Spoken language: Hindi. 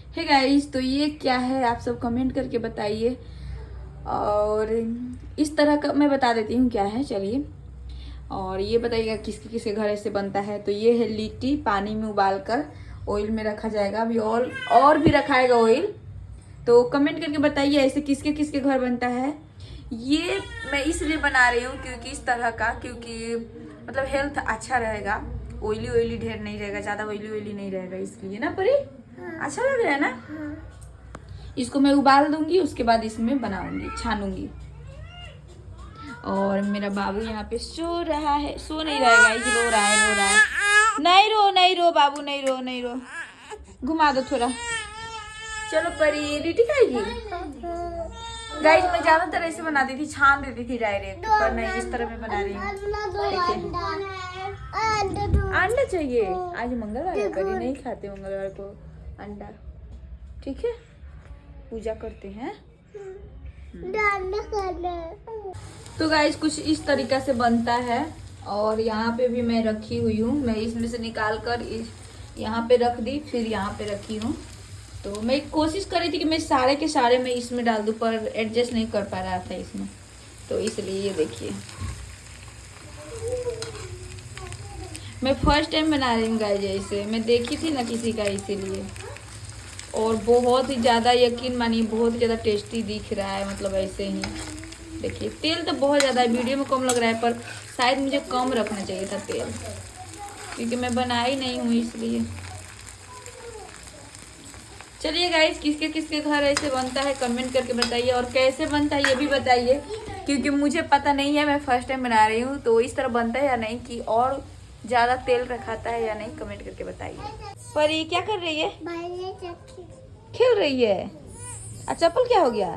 हे गाइस, तो ये क्या है आप सब कमेंट करके बताइए। और इस तरह का मैं बता देती हूँ क्या है, चलिए। और ये बताइएगा किसके किसके घर ऐसे बनता है। तो ये है लिट्टी, पानी में उबाल कर ऑयल में रखा जाएगा। अभी और भी रखाएगा ऑयल। तो कमेंट करके बताइए ऐसे किसके किसके घर बनता है। ये मैं इसलिए बना रही हूँ क्योंकि इस तरह का, क्योंकि मतलब हेल्थ अच्छा रहेगा, ऑयली ढेर नहीं रहेगा, ज़्यादा ऑयली नहीं रहेगा, इसलिए ना परी। अच्छा लग रहा है ना। इसको मैं उबाल दूंगी, उसके बाद इसमें बनाऊंगी, छानूंगी। और मेरा बाबू यहाँ पे सो रहा है, सो नहीं रहा है गाइस, रो रहा है। नहीं रो बाबू, नहीं रो। घुमा दो थोड़ा। चलो परी, लिट्टी खाएगी। गाइस मैं ज्यादातर ऐसे बनाती थी, छान देती थी डायरेक्ट, पर नहीं, इस तरह मैं बना रही हूँ। अंडा चाहिए, आज मंगलवार है, परी नहीं खाते मंगलवार को अंडा। ठीक है, पूजा करते हैं। तो गाइस कुछ इस तरीका से बनता है। और यहाँ पे भी मैं रखी हुई हूँ, मैं इसमें से निकाल कर यहाँ पे रख दी, फिर यहाँ पे रखी हूँ। तो मैं कोशिश कर रही थी कि मैं सारे के सारे मैं इसमें डाल दूँ, पर एडजस्ट नहीं कर पा रहा था इसमें, तो इसलिए ये देखिए मैं फर्स्ट टाइम बना रही हूँ गाइस। जैसे मैं देखी थी ना किसी का, इसीलिए। और बहुत ही ज़्यादा, यकीन मानिए बहुत ही ज़्यादा टेस्टी दिख रहा है, मतलब ऐसे ही देखिए। तेल तो बहुत ज़्यादा है, वीडियो में कम लग रहा है, पर शायद मुझे कम रखना चाहिए था तेल, क्योंकि मैं बनाई नहीं हूँ इसलिए। चलिए गाइस, किसके किसके घर ऐसे बनता है कमेंट करके बताइए, और कैसे बनता है ये भी बताइए, क्योंकि मुझे पता नहीं है, मैं फर्स्ट टाइम बना रही हूँ। तो इस तरह बनता है या नहीं, कि और ज़्यादा तेल रखाता है या नहीं, कमेंट करके बताइए। पर ये क्या कर रही है? खेल रही है। अच्छा चप्पल क्या हो गया?